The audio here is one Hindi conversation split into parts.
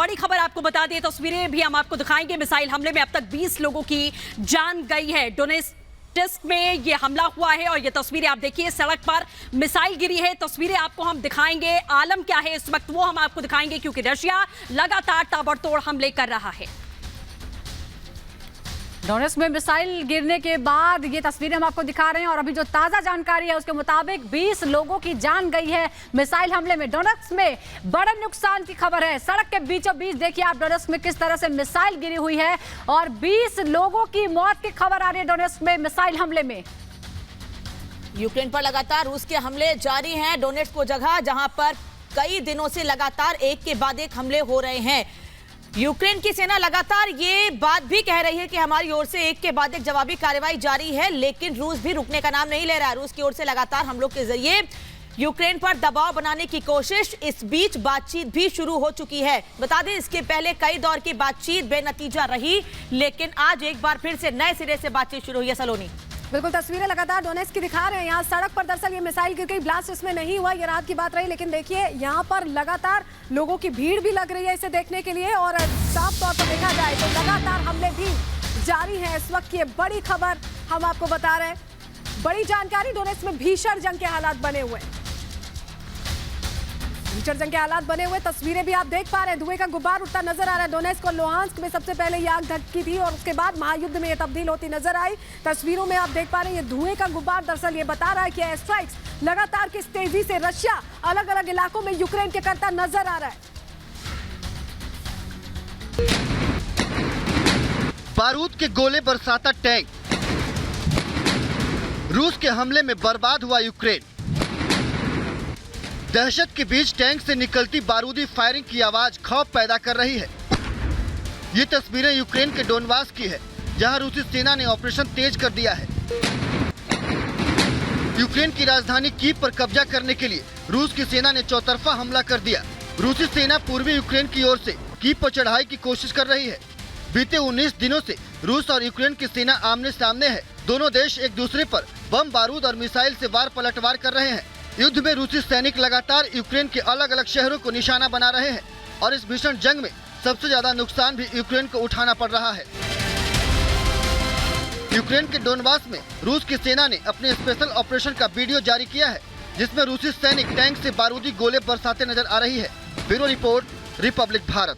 बड़ी खबर आपको बता दें, तस्वीरें भी हम आपको दिखाएंगे। मिसाइल हमले में अब तक 20 लोगों की जान गई है। डोनेट्स्क में ये हमला हुआ है और ये तस्वीरें आप देखिए, सड़क पर मिसाइल गिरी है। तस्वीरें आपको हम दिखाएंगे। आलम क्या है इस वक्त वो हम आपको दिखाएंगे, क्योंकि रशिया लगातार ताबड़तोड़ हमले कर रहा है। डोनेट्स्क में मिसाइल गिरने के बाद ये तस्वीरें हम आपको दिखा रहे हैं और अभी जो ताजा जानकारी है उसके मुताबिक 20 लोगों की जान गई है मिसाइल हमले में। डोनेट्स्क में बड़े नुकसान की खबर है। सड़क के बीचों बीच देखिए आप डोनेट्स्क में किस तरह से मिसाइल गिरी हुई है और 20 लोगों की मौत की खबर आ रही है डोनेट्स्क में मिसाइल हमले में। यूक्रेन पर लगातार रूस के हमले जारी हैं। डोनेट्स्क वो जगह जहां पर कई दिनों से लगातार एक के बाद एक हमले हो रहे हैं। यूक्रेन की सेना लगातार ये बात भी कह रही है कि हमारी ओर से एक के बाद एक जवाबी कार्रवाई जारी है, लेकिन रूस भी रुकने का नाम नहीं ले रहा है। रूस की ओर से लगातार हमलों के जरिए यूक्रेन पर दबाव बनाने की कोशिश। इस बीच बातचीत भी शुरू हो चुकी है। बता दें, इसके पहले कई दौर की बातचीत बेनतीजा रही, लेकिन आज एक बार फिर से नए सिरे से बातचीत शुरू हुई है। सलोनी, बिल्कुल तस्वीरें लगातार डोनेट्स्क की दिखा रहे हैं। यहाँ सड़क पर दरअसल ये मिसाइल गिर गई, ब्लास्ट इसमें नहीं हुआ, ये रात की बात रही, लेकिन देखिए यहाँ पर लगातार लोगों की भीड़ भी लग रही है इसे देखने के लिए। और साफ तौर पर देखा जाए तो लगातार हमले भी जारी हैं। इस वक्त ये बड़ी खबर हम आपको बता रहे हैं, बड़ी जानकारी। डोनेट्स्क में भीषण जंग के हालात बने हुए हैं, भीषण जंग के हालात बने हुए। तस्वीरें भी आप देख पा रहे हैं, धुएं का गुब्बार उठता नजर आ रहा है। डोनेट्स्क और लुहांस्क में सबसे पहले ये आग धक्की थी और उसके बाद महायुद्ध में ये तब्दील होती नजर आई। तस्वीरों में आप देख पा रहे हैं ये धुएं का गुब्बार दरअसल ये बता रहा है कि एयर स्ट्राइक्स लगातार किस तेजी से रशिया अलग अलग इलाकों में यूक्रेन के करता नजर आ रहा है। बारूद के गोले बरसाता टैंक, रूस के हमले में बर्बाद हुआ यूक्रेन। दहशत के बीच टैंक से निकलती बारूदी फायरिंग की आवाज खौफ पैदा कर रही है। ये तस्वीरें यूक्रेन के डोनबास की है, जहां रूसी सेना ने ऑपरेशन तेज कर दिया है। यूक्रेन की राजधानी कीव पर कब्जा करने के लिए रूस की सेना ने चौतरफा हमला कर दिया। रूसी सेना पूर्वी यूक्रेन की ओर से कीव पर चढ़ाई की कोशिश कर रही है। बीते 19 दिनों से रूस और यूक्रेन की सेना आमने सामने है। दोनों देश एक दूसरे पर बम, बारूद और मिसाइल से वार पलटवार कर रहे हैं। युद्ध में रूसी सैनिक लगातार यूक्रेन के अलग अलग शहरों को निशाना बना रहे हैं और इस भीषण जंग में सबसे ज्यादा नुकसान भी यूक्रेन को उठाना पड़ रहा है। यूक्रेन के डोनबास में रूस की सेना ने अपने स्पेशल ऑपरेशन का वीडियो जारी किया है, जिसमें रूसी सैनिक टैंक से बारूदी गोले बरसाते नजर आ रही है। Bureau report, Republic Bharat.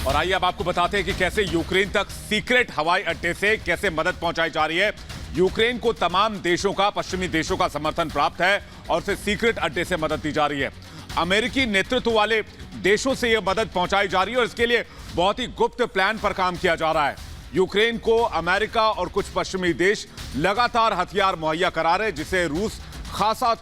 और आइए अब आपको बताते हैं कि कैसे यूक्रेन तक सीक्रेट हवाई अड्डे से कैसे मदद पहुंचाई जा रही है। यूक्रेन को तमाम देशों का, पश्चिमी देशों का समर्थन प्राप्त है और उसे सीक्रेट अड्डे से मदद दी जा रही है। अमेरिकी नेतृत्व वाले देशों से यह मदद पहुंचाई जा रही है और इसके लिए बहुत ही गुप्त प्लान पर काम किया जा रहा है। यूक्रेन को अमेरिका और कुछ पश्चिमी देश लगातार हथियार मुहैया करा रहे हैं, जिसे रूस खासे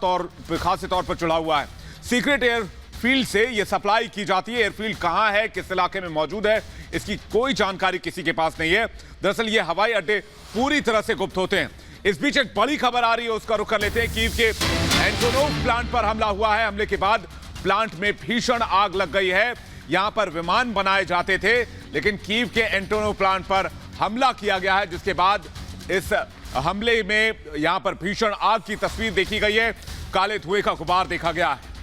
तौर पर चढ़ा हुआ है। सीक्रेट एयरफील्ड से यह सप्लाई की जाती है। एयरफील्ड कहां है, किस इलाके में मौजूद है, इसकी कोई जानकारी किसी के पास नहीं है। दरअसल ये हवाई अड्डे पूरी तरह से गुप्त होते हैं। इस बीच एक बड़ी खबर आ रही है, उसका रुख कर लेते हैं। कीव के एंटोनोव प्लांट पर हमला हुआ है। हमले के बाद प्लांट में भीषण आग लग गई है। यहां पर विमान बनाए जाते थे, लेकिन कीव के एंटोनोव प्लांट पर हमला किया गया है, जिसके बाद इस हमले में यहां पर भीषण आग की तस्वीर देखी गई है। काले धुएं का गुबार देखा गया है।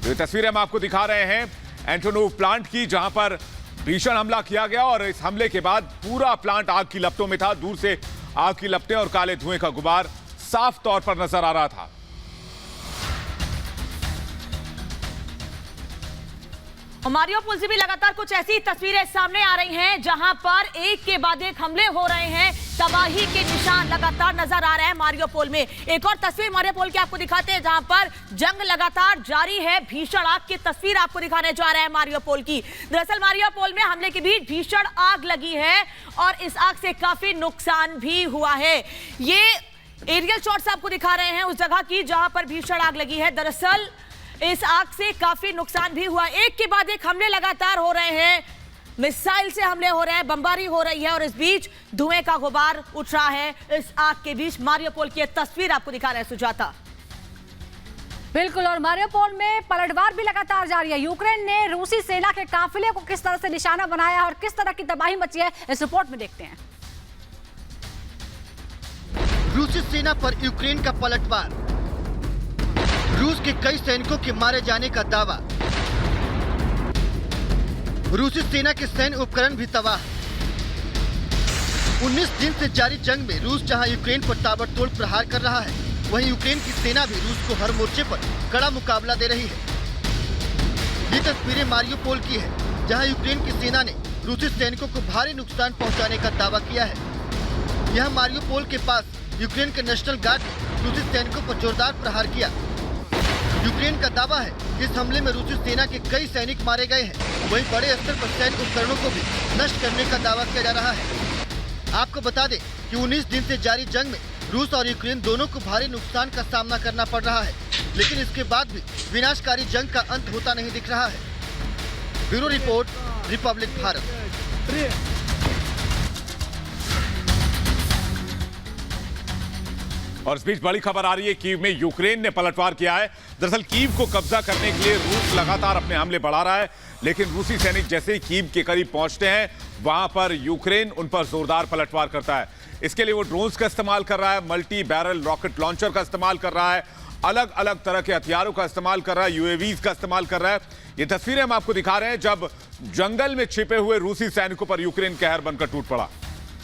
ये तस्वीरें हम आपको दिखा रहे हैं एंटोनोव प्लांट की, जहां पर भीषण हमला किया गया और इस हमले के बाद पूरा प्लांट आग की लपटों में था। दूर से आग की लपटें और काले धुएं का गुबार साफ तौर पर नजर आ रहा था। मारियोपोल से भी लगातार कुछ ऐसी तस्वीरें सामने आ रही हैं, जहां पर एक के बाद एक हमले हो रहे हैं। तबाही के निशान लगातार नजर आ रहे हैं मारियोपोल में। एक और तस्वीर मारियोपोल की आपको दिखाते हैं, जहां पर जंग लगातार जारी है। भीषण आग की तस्वीर आपको दिखाने जा रहे हैं मारियोपोल की। दरअसल मारियोपोल में हमले के बीच भीषण आग लगी है और इस आग से काफी नुकसान भी हुआ है। ये एरियल शॉट्स आपको दिखा रहे हैं उस जगह की जहां पर भीषण आग लगी है। दरअसल इस आग से काफी नुकसान भी हुआ। एक के बाद एक हमले लगातार हो रहे हैं, मिसाइल से हमले हो रहे हैं, बमबारी हो रही है और इस बीच धुएं का गुबार उठ रहा है। इस आग के बीच मारियोपोल की तस्वीर आपको दिखा रहे हैं सुजाता। बिल्कुल, और मारियोपोल में पलटवार भी लगातार जारी है। यूक्रेन ने रूसी सेना के काफिले को किस तरह से निशाना बनाया और किस तरह की तबाही मची है, इस रिपोर्ट में देखते हैं। रूसी सेना पर यूक्रेन का पलटवार। रूस के कई सैनिकों के मारे जाने का दावा। रूसी सेना के सैन्य उपकरण भी तबाह। 19 दिन से जारी जंग में रूस जहां यूक्रेन पर ताबड़तोड़ प्रहार कर रहा है, वहीं यूक्रेन की सेना भी रूस को हर मोर्चे पर कड़ा मुकाबला दे रही है। ये तस्वीरें मारियोपोल की है, जहां यूक्रेन की सेना ने रूसी सैनिकों को भारी नुकसान पहुंचाने का दावा किया है। यहां मारियोपोल के पास यूक्रेन के नेशनल गार्ड ने रूसी सैनिकों पर जोरदार प्रहार किया। यूक्रेन का दावा है कि इस हमले में रूसी सेना के कई सैनिक मारे गए हैं। वहीं बड़े स्तर पर सैन्य उपकरणों को भी नष्ट करने का दावा किया जा रहा है। आपको बता दें कि 19 दिन से जारी जंग में रूस और यूक्रेन दोनों को भारी नुकसान का सामना करना पड़ रहा है, लेकिन इसके बाद भी विनाशकारी जंग का अंत होता नहीं दिख रहा है। Bureau report, Republic Bharat. और इस बीच बड़ी खबर आ रही है, कीव में यूक्रेन ने पलटवार किया है। दरअसल कीव को कब्जा करने के लिए रूस लगातार अपने हमले बढ़ा रहा है, लेकिन रूसी सैनिक जैसे ही कीव के करीब पहुंचते हैं, वहां पर यूक्रेन उन पर जोरदार पलटवार करता है। इसके लिए वो ड्रोन्स का इस्तेमाल कर रहा है, मल्टी बैरल रॉकेट लॉन्चर का इस्तेमाल कर रहा है, अलग अलग तरह के हथियारों का इस्तेमाल कर रहा है, यूएवीज का इस्तेमाल कर रहा है। ये तस्वीरें हम आपको दिखा रहे हैं जब जंगल में छिपे हुए रूसी सैनिकों पर यूक्रेन कहर बनकर टूट पड़ा।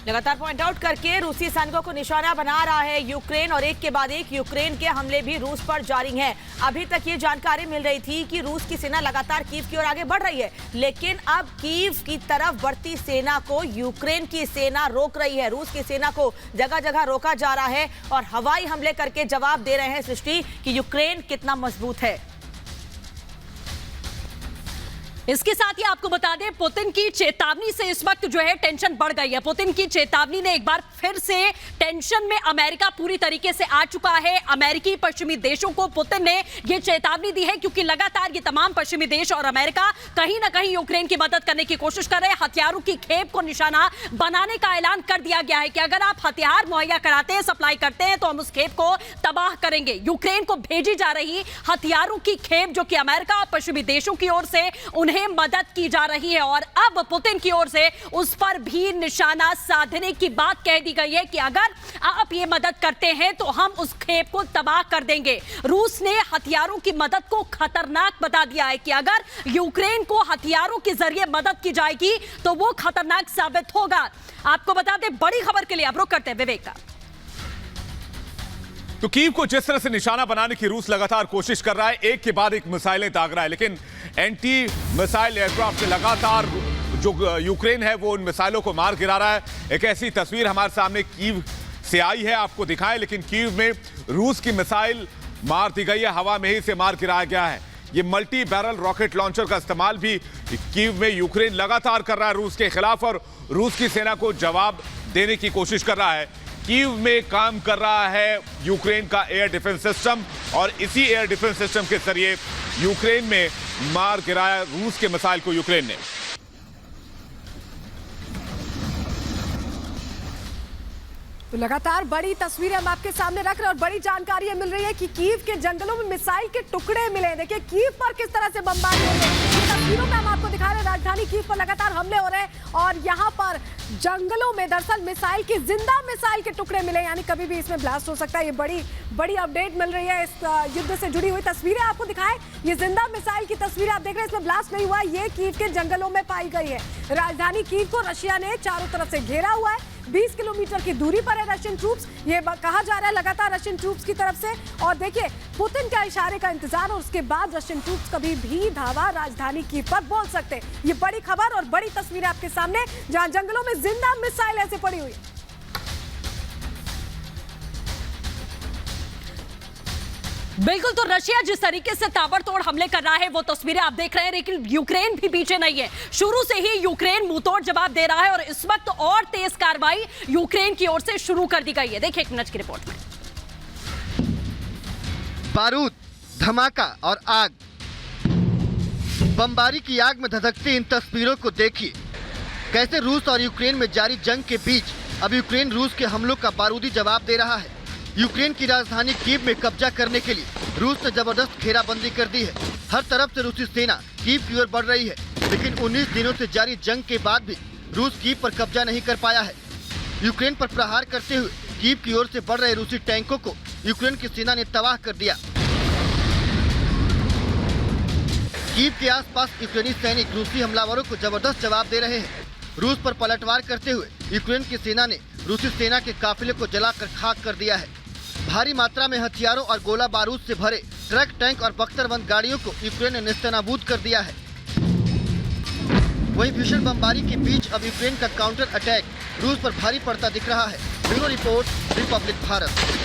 लगातार पॉइंट आउट करके रूसी सैनिकों को निशाना बना रहा है यूक्रेन, और एक के बाद एक यूक्रेन के हमले भी रूस पर जारी हैं। अभी तक ये जानकारी मिल रही थी कि रूस की सेना लगातार कीव की ओर आगे बढ़ रही है, लेकिन अब कीव की तरफ बढ़ती सेना को यूक्रेन की सेना रोक रही है। रूस की सेना को जगह जगह रोका जा रहा है और हवाई हमले करके जवाब दे रहे हैं सृष्टि कि यूक्रेन कितना मजबूत है। इसके साथ ही आपको बता दें, पुतिन की चेतावनी से इस वक्त जो है टेंशन बढ़ गई है। पुतिन की चेतावनी ने एक बार फिर से टेंशन में अमेरिका पूरी तरीके से आ चुका है। अमेरिकी पश्चिमी देशों को पुतिन ने यह चेतावनी दी है, क्योंकि लगातार ये तमाम पश्चिमी देश और अमेरिका कहीं ना कहीं यूक्रेन की मदद करने की कोशिश कर रहे हैं। हथियारों की खेप को निशाना बनाने का ऐलान कर दिया गया है कि अगर आप हथियार मुहैया कराते हैं, सप्लाई करते हैं, तो हम उस खेप को तबाह करेंगे। यूक्रेन को भेजी जा रही हथियारों की खेप, जो कि अमेरिका और पश्चिमी देशों की ओर से उन्हें मदद की जा रही है, और अब पुतिन की ओर से उस पर भी निशाना साधने की बात कह दी गई है कि अगर आप ये मदद करते हैं तो हम उस खेप को तबाह कर देंगे। रूस ने हथियारों की मदद को खतरनाक बता दिया है कि अगर यूक्रेन को हथियारों के जरिए मदद की जाएगी तो वो खतरनाक साबित होगा। आपको बता दें, बड़ी खबर के लिए अब रुक करते हैं विवेक का। तो कीव को जिस तरह से निशाना बनाने की रूस लगातार कोशिश कर रहा है, एक के बाद एक मिसाइलें दाग रहा है, लेकिन एंटी मिसाइल एयरक्राफ्ट से लगातार जो यूक्रेन है वो उन मिसाइलों को मार गिरा रहा है। एक ऐसी तस्वीर हमारे सामने कीव से आई है, आपको दिखाएं, लेकिन कीव में रूस की मिसाइल मार दी गई है, हवा में ही से मार गिराया गया है। ये मल्टी बैरल रॉकेट लॉन्चर का इस्तेमाल भी कीव में यूक्रेन लगातार कर रहा है रूस के खिलाफ, और रूस की सेना को जवाब देने की कोशिश कर रहा है। कीव में काम कर रहा है यूक्रेन का एयर डिफेंस सिस्टम, और इसी एयर डिफेंस सिस्टम के जरिए यूक्रेन में मार गिराया रूस के मिसाइल को यूक्रेन ने। तो लगातार बड़ी तस्वीरें हम आपके सामने रख रहे हैं और बड़ी जानकारी मिल रही है कि कीव के जंगलों में मिसाइल के टुकड़े मिले। देखिए कीव पर किस तरह से बमबारी हो रही है, तस्वीरों में हम आपको दिखा रहे हैं। राजधानी कीव पर लगातार हमले हो रहे हैं और यहाँ पर जंगलों में दरअसल मिसाइल के जिंदा मिसाइल के टुकड़े मिले, यानी कभी भी इसमें ब्लास्ट हो सकता है। ये बड़ी अपडेट मिल रही है इस युद्ध से जुड़ी हुई। तस्वीरें आपको दिखाएं, ये जिंदा मिसाइल की तस्वीरें आप देख रहे हैं, इसमें ब्लास्ट नहीं हुआ, ये कीव के जंगलों में पाई गई है। राजधानी कीव को रशिया ने चारों तरफ से घेरा हुआ है, 20 किलोमीटर की दूरी पर है रशियन ट्रूप्स, ये कहा जा रहा है लगातार रशियन ट्रूप्स की तरफ से। और देखिए पुतिन के इशारे का इंतजार, और उसके बाद रशियन ट्रूप्स कभी भी धावा राजधानी कीव पर बोल सकते हैं। ये बड़ी खबर और बड़ी तस्वीरें आपके सामने, जहां जंगलों में जिंदा मिसाइल ऐसे पड़ी हुई है। बिल्कुल, तो रशिया जिस तरीके से ताबड़तोड़ हमले कर रहा है वो तस्वीरें आप देख रहे हैं, लेकिन यूक्रेन भी पीछे नहीं है। शुरू से ही यूक्रेन मुंहतोड़ जवाब दे रहा है और इस वक्त और तेज कार्रवाई यूक्रेन की ओर से शुरू कर दी गई है। देखिए एक मिनट की रिपोर्ट में। बारूद, धमाका और आग, बमबारी की आग में धधकती इन तस्वीरों को देखिए। कैसे रूस और यूक्रेन में जारी जंग के बीच अब यूक्रेन रूस के हमलों का बारूदी जवाब दे रहा है। यूक्रेन की राजधानी कीव में कब्जा करने के लिए रूस ने जबरदस्त घेराबंदी कर दी है। हर तरफ से रूसी सेना कीव की ओर बढ़ रही है, लेकिन 19 दिनों से जारी जंग के बाद भी रूस कीव पर कब्जा नहीं कर पाया है। यूक्रेन पर प्रहार करते हुए कीव की ओर से बढ़ रहे रूसी टैंकों को यूक्रेन की सेना ने तबाह कर दिया। कीव के आसपास यूक्रेनी सैनिक रूसी हमलावरों को जबरदस्त जवाब दे रहे हैं। रूस पर पलटवार करते हुए यूक्रेन की सेना ने रूसी सेना के काफिले को जलाकर खाक कर दिया है। भारी मात्रा में हथियारों और गोला बारूद से भरे ट्रक, टैंक और बख्तरबंद गाड़ियों को यूक्रेन ने नेस्तनाबूद कर दिया है। वहीं भीषण बमबारी के बीच अब यूक्रेन का काउंटर अटैक रूस पर भारी पड़ता दिख रहा है। Bureau report, Republic Bharat.